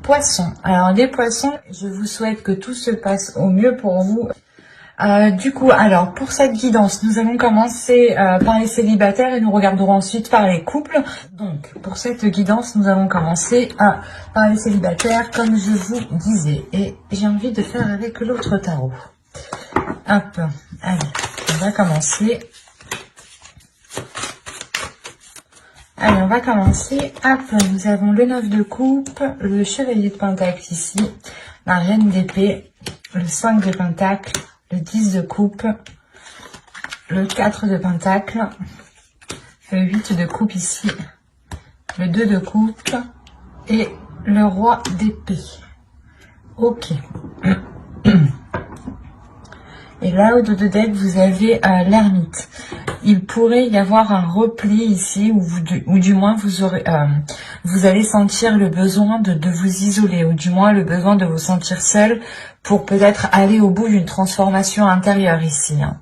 Poissons. Alors les poissons, je vous souhaite que tout se passe au mieux pour vous. Du coup, alors pour cette guidance, nous allons commencer par les célibataires et nous regarderons ensuite par les couples. Donc pour cette guidance, nous allons commencer par les célibataires, comme je vous disais. Et j'ai envie de faire avec l'autre tarot. Hop, allez, on va commencer. Allez, on va commencer. Hop, nous avons le 9 de coupe, le chevalier de pentacle ici, la reine d'épée, le 5 de pentacle, le 10 de coupe, le 4 de pentacle, le 8 de coupe ici, le 2 de coupe et le roi d'épée. Ok. Et là, au dos de deck, vous avez l'ermite. Il pourrait y avoir un repli ici, ou du moins vous allez sentir le besoin de vous isoler, ou du moins le besoin de vous sentir seul pour peut-être aller au bout d'une transformation intérieure ici. Hein.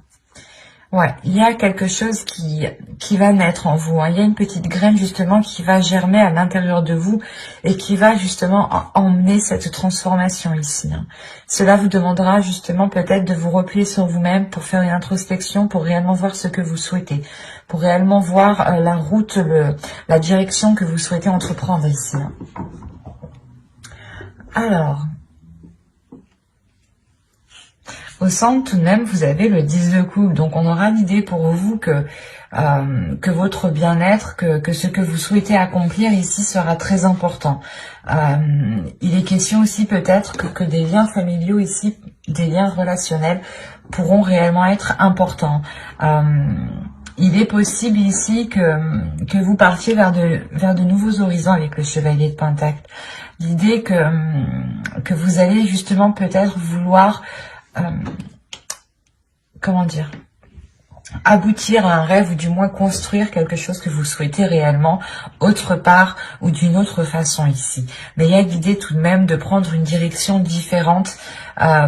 Ouais, il y a quelque chose qui va naître en vous. Hein. Il y a une petite graine justement qui va germer à l'intérieur de vous et qui va justement emmener cette transformation ici. Hein. Cela vous demandera justement peut-être de vous replier sur vous-même pour faire une introspection, pour réellement voir ce que vous souhaitez, pour réellement voir la route, la direction que vous souhaitez entreprendre ici. Hein. Alors, au centre, tout de même, vous avez le 10 de coupe. Donc, on aura l'idée pour vous que votre bien-être, que ce que vous souhaitez accomplir ici sera très important. Il est question aussi peut-être que des liens familiaux ici, des liens relationnels pourront réellement être importants. Il est possible ici que vous partiez vers de nouveaux horizons avec le chevalier de pentacle. L'idée que vous allez justement peut-être vouloir... comment dire, aboutir à un rêve ou du moins construire quelque chose que vous souhaitez réellement autre part ou d'une autre façon ici. Mais il y a l'idée tout de même de prendre une direction différente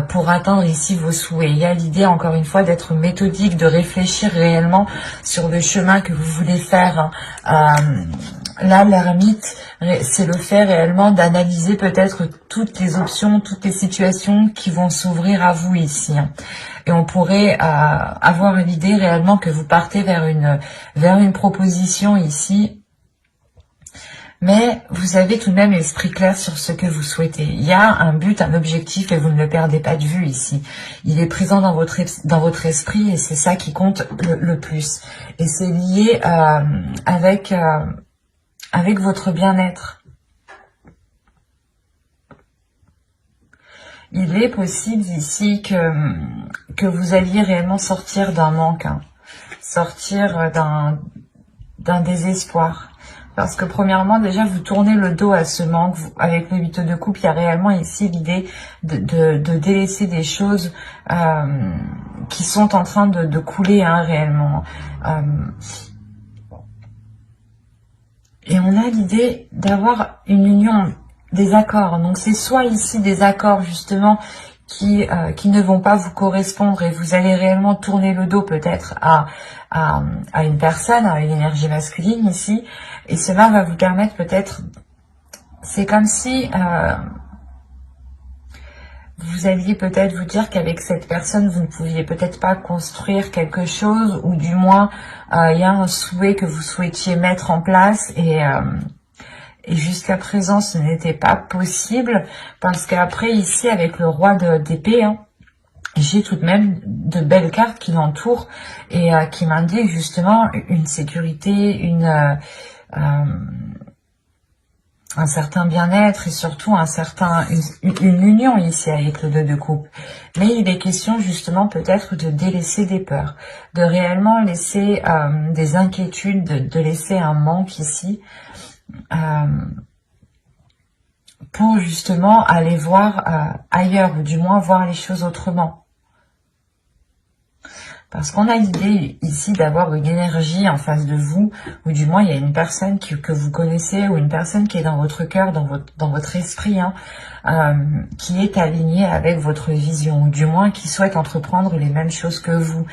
pour atteindre ici vos souhaits. Il y a l'idée encore une fois d'être méthodique, de réfléchir réellement sur le chemin que vous voulez faire. Là, l'ermite, c'est le fait réellement d'analyser peut-être toutes les options, toutes les situations qui vont s'ouvrir à vous ici. Et on pourrait avoir l'idée réellement que vous partez vers une proposition ici. Mais vous avez tout de même l'esprit clair sur ce que vous souhaitez. Il y a un but, un objectif et vous ne le perdez pas de vue ici. Il est présent dans votre esprit et c'est ça qui compte le plus. Et c'est lié avec votre bien-être. Il est possible ici que vous alliez réellement sortir d'un manque, hein, sortir d'un désespoir. Parce que premièrement, déjà, vous tournez le dos à ce manque. Avec le 8 de coupe, il y a réellement ici l'idée de délaisser des choses qui sont en train de couler hein, réellement. Et on a l'idée d'avoir une union, des accords. Donc c'est soit ici des accords justement qui ne vont pas vous correspondre et vous allez réellement tourner le dos peut-être à une personne, à une énergie masculine ici. Et cela va vous permettre peut-être, c'est comme si vous alliez peut-être vous dire qu'avec cette personne, vous ne pouviez peut-être pas construire quelque chose, ou du moins, il y a un souhait que vous souhaitiez mettre en place, et jusqu'à présent, ce n'était pas possible, parce qu'après, ici, avec le roi d'épée, hein, j'ai tout de même de belles cartes qui l'entourent, et qui m'indiquent justement une sécurité, un certain bien-être et surtout une union ici avec le 2 de coupe. Mais il est question justement peut-être de délaisser des peurs, de réellement laisser des inquiétudes, de laisser un manque ici pour justement aller voir ailleurs ou du moins voir les choses autrement. Parce qu'on a l'idée ici d'avoir une énergie en face de vous, ou du moins il y a une personne que vous connaissez, ou une personne qui est dans votre cœur, dans votre esprit, hein, qui est alignée avec votre vision, ou du moins qui souhaite entreprendre les mêmes choses que vous.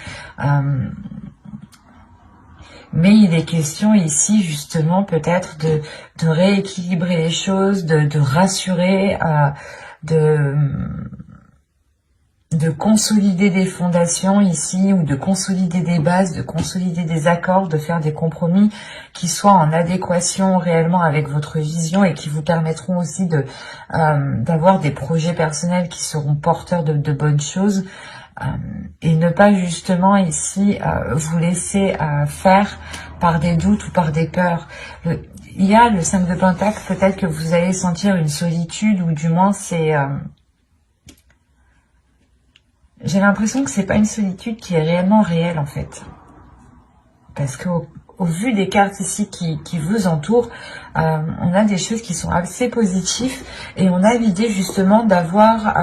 Mais il est question ici justement peut-être de rééquilibrer les choses, de rassurer, de consolider des fondations ici, ou de consolider des bases, de consolider des accords, de faire des compromis qui soient en adéquation réellement avec votre vision et qui vous permettront aussi d'avoir des projets personnels qui seront porteurs de bonnes choses, et ne pas justement ici vous laisser faire par des doutes ou par des peurs. Il y a le 5 de Pentacle, peut-être que vous allez sentir une solitude, ou du moins c'est... j'ai l'impression que c'est pas une solitude qui est réellement réelle en fait. Parce qu'au vu des cartes ici qui vous entourent, on a des choses qui sont assez positives, et on a l'idée justement d'avoir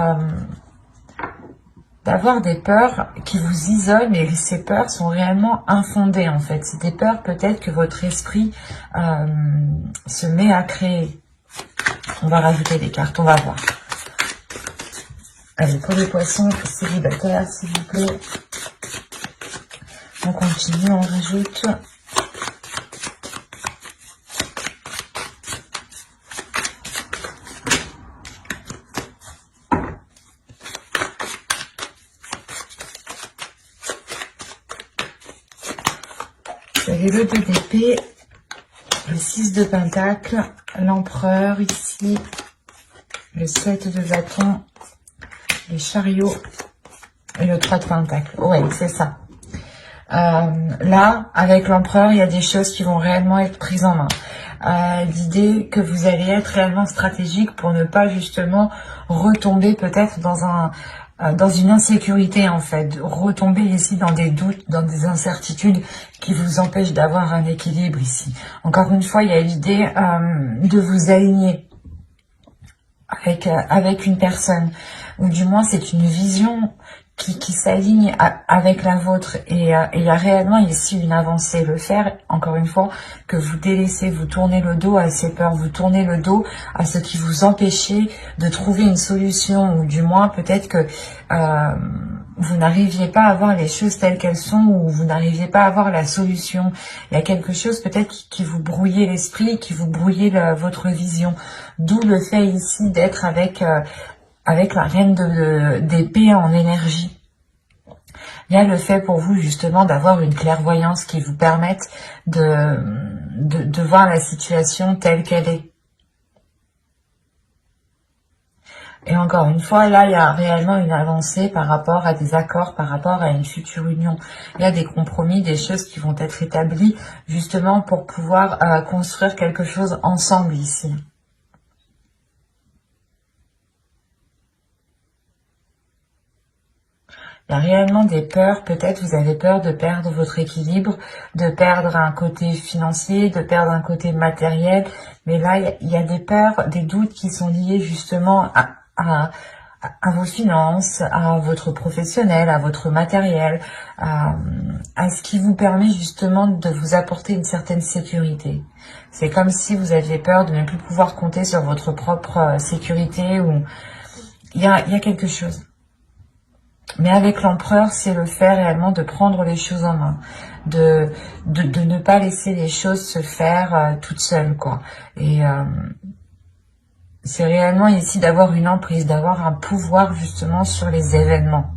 des peurs qui vous isolent, mais ces peurs sont réellement infondées en fait. C'est des peurs peut-être que votre esprit se met à créer. On va rajouter des cartes, on va voir. Allez, pour les poissons célibataires, s'il vous plaît. On continue, on rajoute. Vous avez le 2 d'épée, le 6 de Pentacle, l'empereur ici, le 7 de bâton, les chariots et le 3 de Pentacle. Ouais, c'est ça. Là, avec l'empereur, il y a des choses qui vont réellement être prises en main. L'idée que vous allez être réellement stratégique pour ne pas justement retomber peut-être dans une insécurité en fait, retomber ici dans des doutes, dans des incertitudes qui vous empêchent d'avoir un équilibre ici. Encore une fois, il y a l'idée de vous aligner avec une personne, ou du moins c'est une vision qui s'aligne avec la vôtre, et il y a réellement ici une avancée. Le faire, encore une fois, que vous délaissez, vous tournez le dos à ces peurs, vous tournez le dos à ce qui vous empêchait de trouver une solution, ou du moins peut-être que vous n'arriviez pas à voir les choses telles qu'elles sont, ou vous n'arriviez pas à voir la solution. Il y a quelque chose peut-être qui vous brouillait l'esprit, qui vous brouillait votre vision. D'où le fait ici d'être avec la reine d'épée en énergie. Il y a le fait pour vous justement d'avoir une clairvoyance qui vous permette de voir la situation telle qu'elle est. Et encore une fois, là, il y a réellement une avancée par rapport à des accords, par rapport à une future union. Il y a des compromis, des choses qui vont être établies justement pour pouvoir construire quelque chose ensemble ici. Il y a réellement des peurs, peut-être vous avez peur de perdre votre équilibre, de perdre un côté financier, de perdre un côté matériel, mais là il y a des peurs, des doutes qui sont liés justement à vos finances, à votre professionnel, à votre matériel, à ce qui vous permet justement de vous apporter une certaine sécurité. C'est comme si vous aviez peur de ne plus pouvoir compter sur votre propre sécurité, ou il y a quelque chose. Mais avec l'empereur, c'est le fait réellement de prendre les choses en main, de ne pas laisser les choses se faire toutes seules, quoi. Et c'est réellement ici d'avoir une emprise, d'avoir un pouvoir justement sur les événements.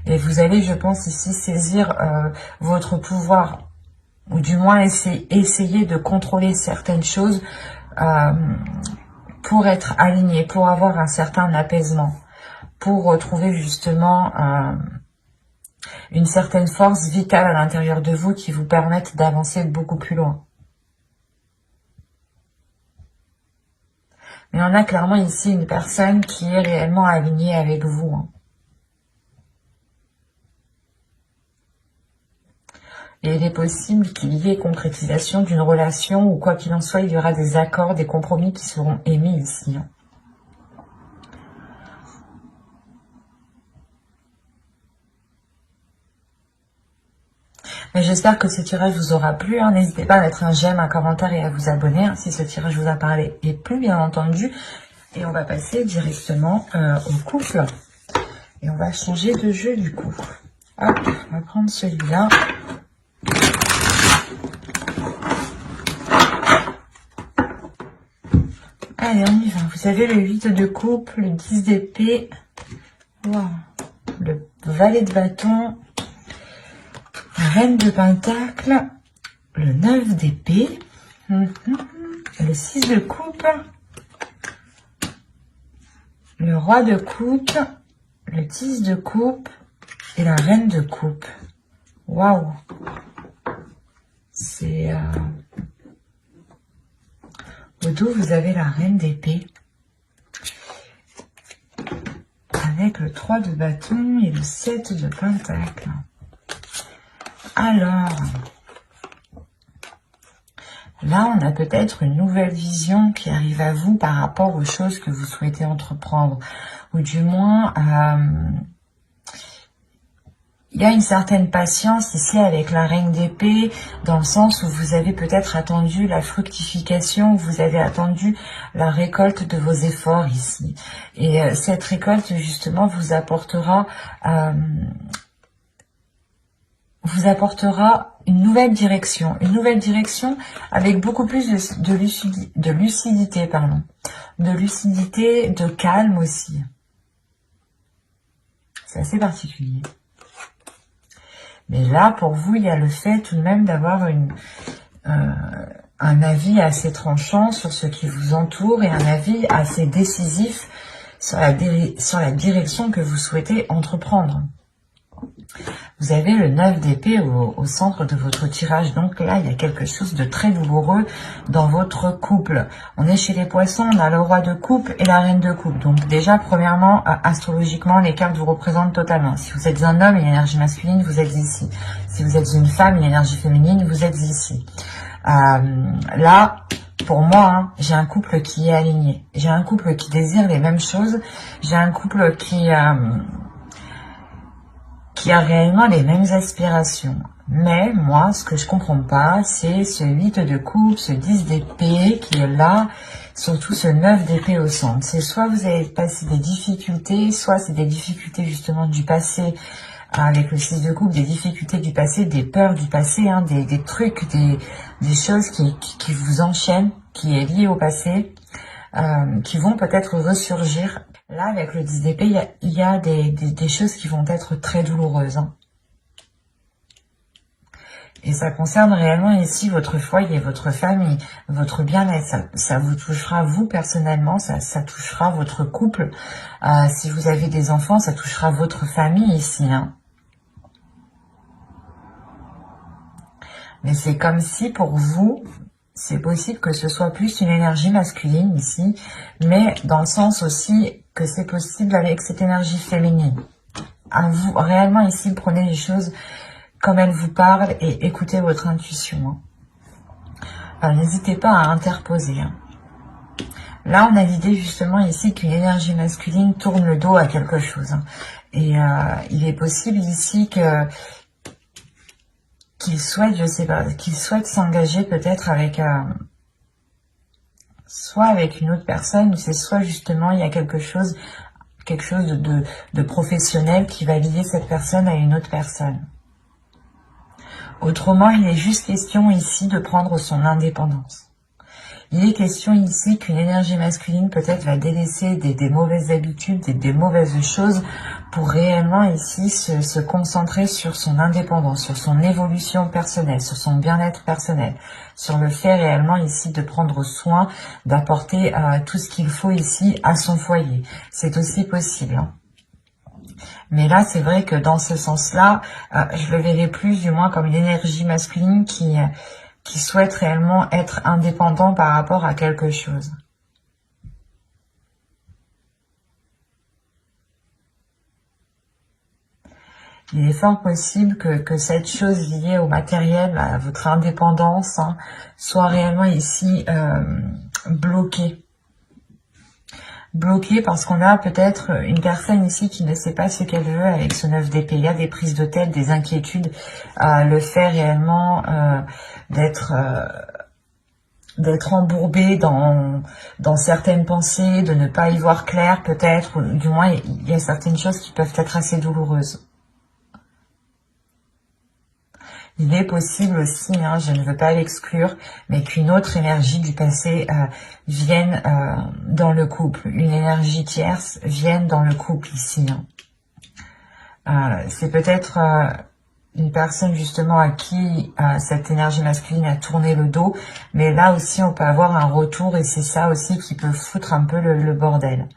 Et vous allez, je pense, ici saisir votre pouvoir, ou du moins essayer de contrôler certaines choses pour être aligné, pour avoir un certain apaisement, pour retrouver justement une certaine force vitale à l'intérieur de vous qui vous permette d'avancer beaucoup plus loin. Mais on a clairement ici une personne qui est réellement alignée avec vous, hein. Et il est possible qu'il y ait concrétisation d'une relation, ou quoi qu'il en soit, il y aura des accords, des compromis qui seront émis ici, hein. Mais j'espère que ce tirage vous aura plu, hein. N'hésitez pas à mettre un j'aime, un commentaire et à vous abonner, hein, si ce tirage vous a parlé et plu, bien entendu. Et on va passer directement au couple. Et on va changer de jeu du coup. Hop, on va prendre celui-là. Allez, on y va. Vous avez le 8 de coupe, le 10 d'épée, wow. Le valet de bâton, la reine de pentacle, le 9 d'épée, le 6 de coupe, le roi de coupe, le 10 de coupe et la reine de coupe. Waouh! C'est... Au dos, vous avez la reine d'épée. Avec le 3 de bâton et le 7 de pentacle. Alors, là, on a peut-être une nouvelle vision qui arrive à vous par rapport aux choses que vous souhaitez entreprendre. Ou du moins, il y a une certaine patience ici avec la reine d'épée, dans le sens où vous avez peut-être attendu la fructification, vous avez attendu la récolte de vos efforts ici. Et cette récolte, justement, vous apportera une nouvelle direction avec beaucoup plus de lucidité, de calme aussi. C'est assez particulier. Mais là, pour vous, il y a le fait tout de même d'avoir un avis assez tranchant sur ce qui vous entoure et un avis assez décisif sur la direction que vous souhaitez entreprendre. Vous avez le 9 d'épée au centre de votre tirage. Donc là, il y a quelque chose de très douloureux dans votre couple. On est chez les poissons, on a le roi de coupe et la reine de coupe. Donc déjà, premièrement, astrologiquement, les cartes vous représentent totalement. Si vous êtes un homme, une énergie masculine, vous êtes ici. Si vous êtes une femme, une énergie féminine, vous êtes ici. Là, pour moi, hein, j'ai un couple qui est aligné. J'ai un couple qui désire les mêmes choses. J'ai un couple qui a réellement les mêmes aspirations. Mais moi, ce que je comprends pas, c'est ce 8 de coupe, ce 10 d'épée qui est là, surtout ce 9 d'épée au centre. C'est soit vous avez passé des difficultés, soit c'est des difficultés justement du passé, avec le 6 de coupe, des difficultés du passé, des peurs du passé, hein, des trucs, des choses qui vous enchaînent, qui est lié au passé, qui vont peut-être ressurgir. Là, avec le 10 d'épée, il y a des choses qui vont être très douloureuses. Hein. Et ça concerne réellement ici votre foyer, votre famille, votre bien-être. Ça vous touchera vous personnellement, ça touchera votre couple. Si vous avez des enfants, ça touchera votre famille ici. Hein. Mais c'est comme si pour vous... C'est possible que ce soit plus une énergie masculine ici, mais dans le sens aussi que c'est possible avec cette énergie féminine. À vous, réellement ici, prenez les choses comme elles vous parlent et écoutez votre intuition. N'hésitez pas à interposer. Hein. Là, on a l'idée justement ici qu'une énergie masculine tourne le dos à quelque chose. Hein. Et il est possible ici que... qu'il souhaite, je sais pas, qu'il souhaite s'engager peut-être avec soit avec une autre personne, ou c'est soit justement il y a quelque chose de professionnel qui va lier cette personne à une autre personne. Autrement, il est juste question ici de prendre son indépendance. Il est question ici qu'une énergie masculine peut-être va délaisser des mauvaises habitudes, des mauvaises choses pour réellement ici se concentrer sur son indépendance, sur son évolution personnelle, sur son bien-être personnel, sur le fait réellement ici de prendre soin, d'apporter tout ce qu'il faut ici à son foyer. C'est aussi possible. Hein. Mais là, c'est vrai que dans ce sens-là, je le verrai plus du moins comme une énergie masculine qui souhaite réellement être indépendant par rapport à quelque chose. Il est fort possible que cette chose liée au matériel, à votre indépendance, hein, soit réellement ici bloquée. Bloquée parce qu'on a peut-être une personne ici qui ne sait pas ce qu'elle veut avec ce 9 d'épée. Il y a des prises de tête, des inquiétudes, le fait réellement d'être embourbé dans certaines pensées, de ne pas y voir clair peut-être, ou du moins il y a certaines choses qui peuvent être assez douloureuses. Il est possible aussi, hein, je ne veux pas l'exclure, mais qu'une autre énergie du passé vienne dans le couple, une énergie tierce vienne dans le couple ici. C'est peut-être une personne justement à qui cette énergie masculine a tourné le dos, mais là aussi on peut avoir un retour et c'est ça aussi qui peut foutre un peu le bordel.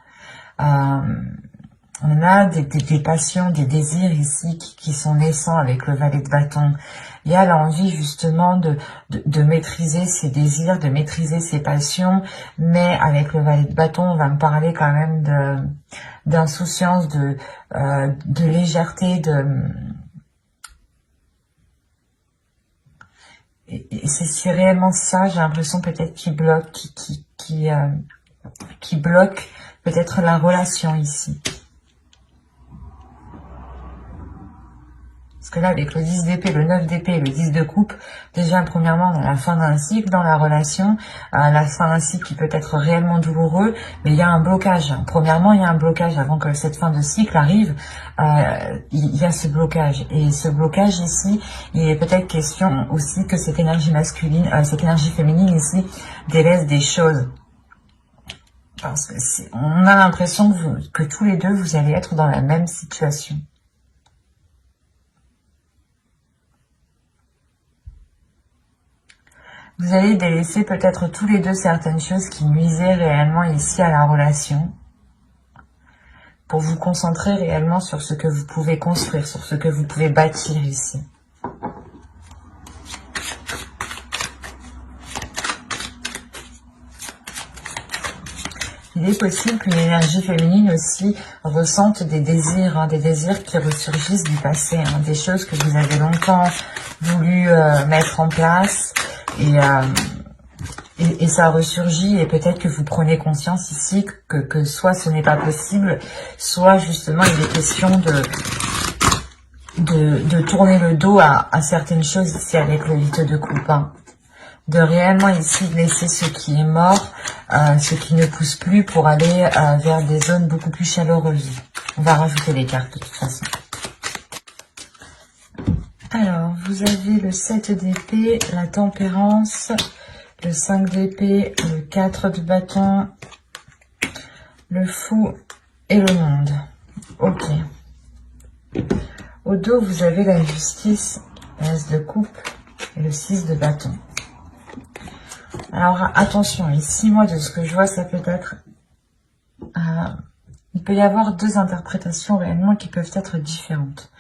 On a des passions, des désirs ici qui sont naissants avec le valet de bâton. Il y a l'envie justement de maîtriser ses désirs, de maîtriser ses passions, mais avec le valet de bâton, on va me parler quand même d'insouciance, de légèreté, et c'est réellement ça, j'ai l'impression peut-être qui bloque, qui bloque peut-être la relation ici. Parce que là, avec le 10 d'épée, le 9 d'épée et le 10 de coupe, déjà, premièrement, on a la fin d'un cycle dans la relation, la fin d'un cycle qui peut être réellement douloureux, mais il y a un blocage. Premièrement, il y a un blocage avant que cette fin de cycle arrive, il y a ce blocage. Et ce blocage ici, il est peut-être question aussi que cette énergie masculine, cette énergie féminine ici, délaisse des choses. Parce que on a l'impression que tous les deux, vous allez être dans la même situation. Vous allez délaisser peut-être tous les deux certaines choses qui nuisaient réellement ici à la relation pour vous concentrer réellement sur ce que vous pouvez construire, sur ce que vous pouvez bâtir ici. Il est possible qu'une énergie féminine aussi ressente des désirs qui ressurgissent du passé, des choses que vous avez longtemps voulu mettre en place. Et ça ressurgit et peut-être que vous prenez conscience ici que soit ce n'est pas possible, soit justement il est question de tourner le dos à certaines choses ici avec le 8 de coupe. De réellement ici laisser ce qui est mort, ce qui ne pousse plus pour aller vers des zones beaucoup plus chaleureuses. On va rajouter les cartes de toute façon. Alors, vous avez le 7 d'épée, la tempérance, le 5 d'épée, le 4 de bâton, le fou et le monde. Ok. Au dos, vous avez la justice, l'as de coupe et le 6 de bâton. Alors, attention, ici, moi, de ce que je vois, ça peut être... il peut y avoir deux interprétations réellement qui peuvent être différentes.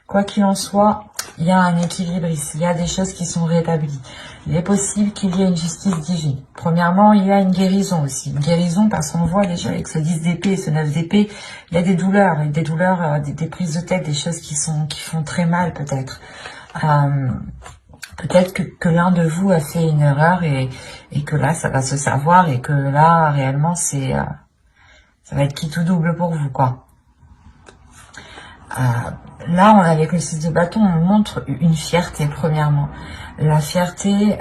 Quoi qu'il en soit, il y a un équilibre ici, il y a des choses qui sont rétablies. Il est possible qu'il y ait une justice divine. Premièrement, il y a une guérison aussi. Une guérison parce qu'on voit déjà avec ce 10 d'épée et ce 9 d'épée, il y a des douleurs, des prises de tête, des choses qui font très mal peut-être. Peut-être que l'un de vous a fait une erreur et que là, ça va se savoir et que là, réellement, ça va être quitte ou double pour vous, quoi. Là, avec le 6 de bâton, on montre une fierté, premièrement. La fierté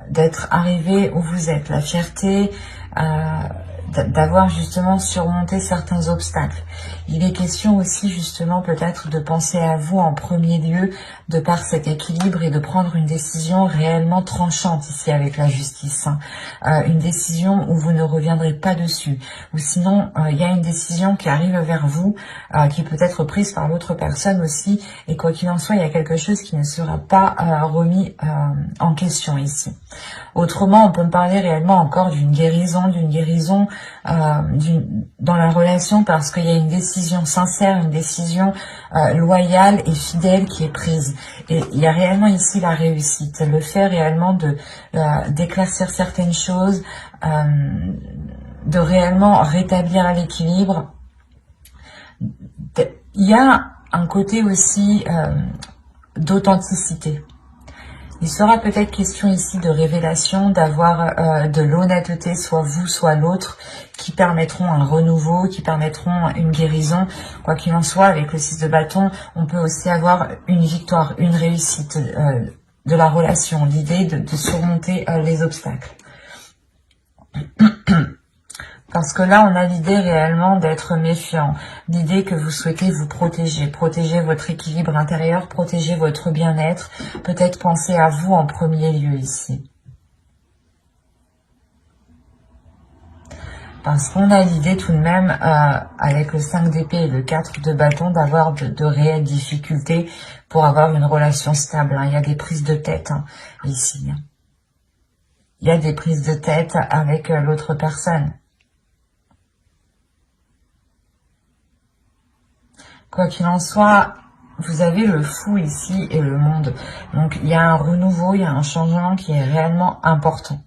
d'être arrivé où vous êtes. La fierté d'avoir justement surmonté certains obstacles. Il est question aussi justement peut-être de penser à vous en premier lieu de par cet équilibre et de prendre une décision réellement tranchante ici avec la justice. Une décision où vous ne reviendrez pas dessus. Ou sinon, il y a une décision qui arrive vers vous, qui peut être prise par l'autre personne aussi. Et quoi qu'il en soit, il y a quelque chose qui ne sera pas remis en question ici. Autrement, on peut me parler réellement encore d'une guérison dans la relation parce qu'il y a une décision sincère, une décision loyale et fidèle qui est prise. Et il y a réellement ici la réussite, le fait réellement d'éclaircir certaines choses, de réellement rétablir l'équilibre. Il y a un côté aussi d'authenticité. Il sera peut-être question ici de révélation, d'avoir de l'honnêteté, soit vous, soit l'autre, qui permettront un renouveau, qui permettront une guérison. Quoi qu'il en soit, avec le 6 de bâton, on peut aussi avoir une victoire, une réussite de la relation, l'idée de surmonter les obstacles. Parce que là, on a l'idée réellement d'être méfiant, l'idée que vous souhaitez vous protéger, protéger votre équilibre intérieur, protéger votre bien-être, peut-être penser à vous en premier lieu ici. Parce qu'on a l'idée tout de même, avec le 5 d'épée et le 4 de bâton, d'avoir de réelles difficultés pour avoir une relation stable. Il y a des prises de tête ici. Il y a des prises de tête avec l'autre personne. Quoi qu'il en soit, vous avez le fou ici et le monde. Donc il y a un renouveau, il y a un changement qui est réellement important.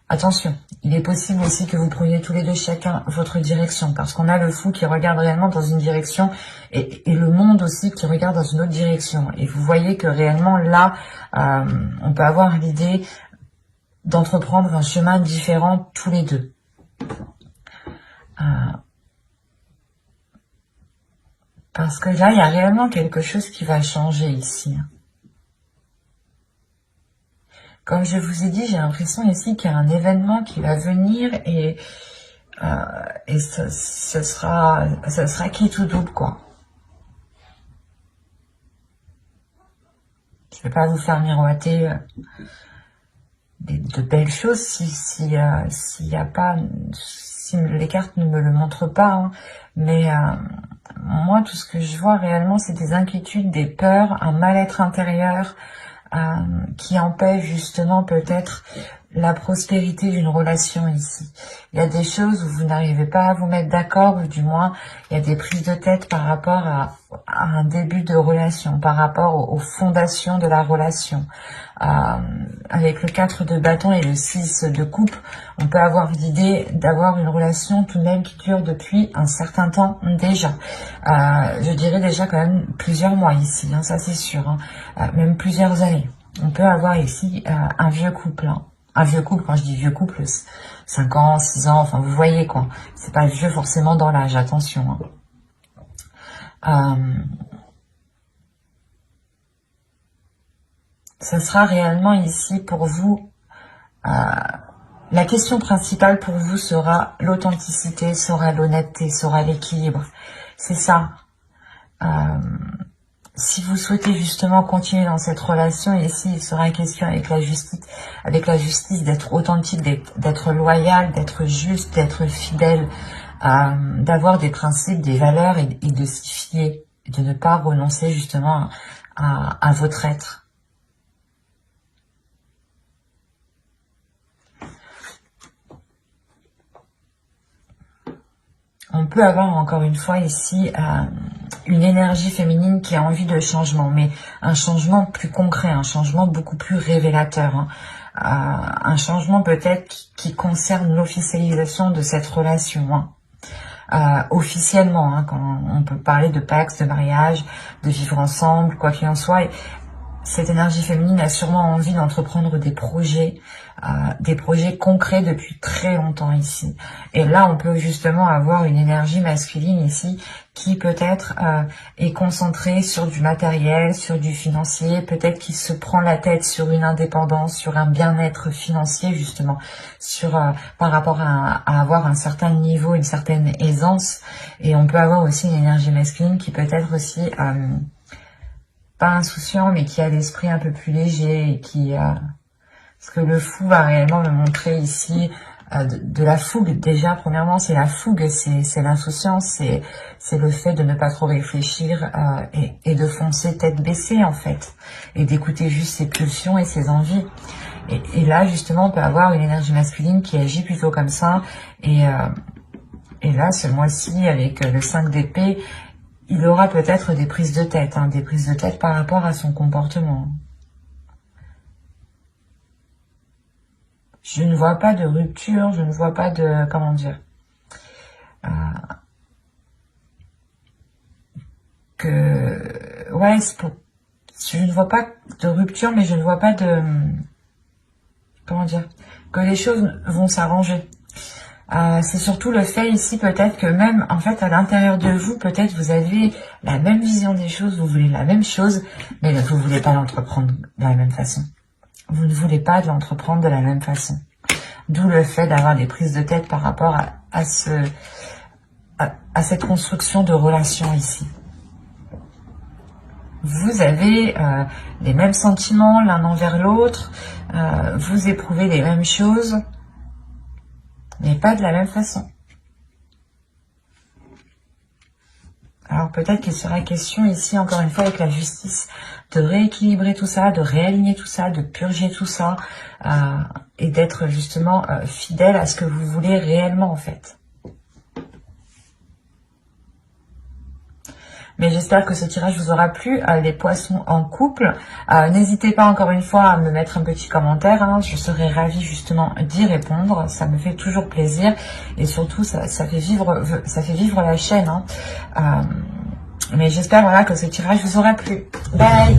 Attention, il est possible aussi que vous preniez tous les deux chacun votre direction, parce qu'on a le fou qui regarde réellement dans une direction et le monde aussi qui regarde dans une autre direction. Et vous voyez que réellement là, on peut avoir l'idée d'entreprendre un chemin différent tous les deux. Parce que là, il y a réellement quelque chose qui va changer ici. Comme je vous ai dit, j'ai l'impression ici qu'il y a un événement qui va venir et ce sera qui tout double, quoi. Je vais pas vous faire miroiter de belles choses si les cartes ne me le montrent pas, mais moi, tout ce que je vois réellement, c'est des inquiétudes, des peurs, un mal-être intérieur qui empêche justement peut-être la prospérité d'une relation ici. Il y a des choses où vous n'arrivez pas à vous mettre d'accord, ou du moins, il y a des prises de tête par rapport à un début de relation, par rapport aux fondations de la relation. Avec le 4 de bâton et le 6 de coupe, on peut avoir l'idée d'avoir une relation tout de même qui dure depuis un certain temps déjà. Je dirais déjà quand même plusieurs mois ici, ça c'est sûr, même plusieurs années. On peut avoir ici un vieux couple. Un vieux couple, quand je dis vieux couple, 5 ans, 6 ans, enfin vous voyez quoi. C'est pas vieux forcément dans l'âge, attention. Ça sera réellement ici pour vous, la question principale pour vous sera l'authenticité, sera l'honnêteté, sera l'équilibre. C'est ça. Si vous souhaitez justement continuer dans cette relation, ici il sera question avec la justice d'être authentique, d'être loyal, d'être juste, d'être fidèle, d'avoir des principes, des valeurs et de s'y fier, de ne pas renoncer justement à votre être. On peut avoir encore une fois ici une énergie féminine qui a envie de changement, mais un changement plus concret, un changement beaucoup plus révélateur, un changement peut-être qui concerne l'officialisation de cette relation, officiellement, quand on peut parler de pacte, de mariage, de vivre ensemble, quoi qu'il en soit. Cette énergie féminine a sûrement envie d'entreprendre des projets concrets depuis très longtemps ici. Et là, on peut justement avoir une énergie masculine ici qui peut-être est concentrée sur du matériel, sur du financier, peut-être qui se prend la tête sur une indépendance, sur un bien-être financier justement, sur par rapport à avoir un certain niveau, une certaine aisance. Et on peut avoir aussi une énergie masculine qui peut être aussi pas insouciant, mais qui a l'esprit un peu plus léger et qui... parce que le fou va réellement me montrer ici de la fougue. Déjà, premièrement, c'est la fougue, c'est l'insouciance, c'est le fait de ne pas trop réfléchir et de foncer tête baissée, en fait, et d'écouter juste ses pulsions et ses envies. Et là, justement, on peut avoir une énergie masculine qui agit plutôt comme ça. Et là, ce mois-ci, avec le 5 d'épée, il aura peut-être des prises de tête, par rapport à son comportement. Je ne vois pas de rupture, je ne vois pas de... comment dire ouais, je ne vois pas de rupture, mais je ne vois pas de... comment dire, que les choses vont s'arranger. C'est surtout le fait ici peut-être que même en fait à l'intérieur de vous, peut-être vous avez la même vision des choses, vous voulez la même chose, mais vous ne voulez pas l'entreprendre de la même façon. Vous ne voulez pas l'entreprendre de la même façon. D'où le fait d'avoir des prises de tête par rapport à cette construction de relation ici. Vous avez les mêmes sentiments l'un envers l'autre, vous éprouvez les mêmes choses, mais pas de la même façon. Alors peut-être qu'il sera question ici, encore une fois, avec la justice, de rééquilibrer tout ça, de réaligner tout ça, de purger tout ça, et d'être justement fidèle à ce que vous voulez réellement, en fait. Mais j'espère que ce tirage vous aura plu, les poissons en couple. N'hésitez pas encore une fois à me mettre un petit commentaire, hein, je serai ravie justement d'y répondre, ça me fait toujours plaisir. Et surtout, ça fait vivre la chaîne. Hein. Mais j'espère voilà, que ce tirage vous aura plu. Bye!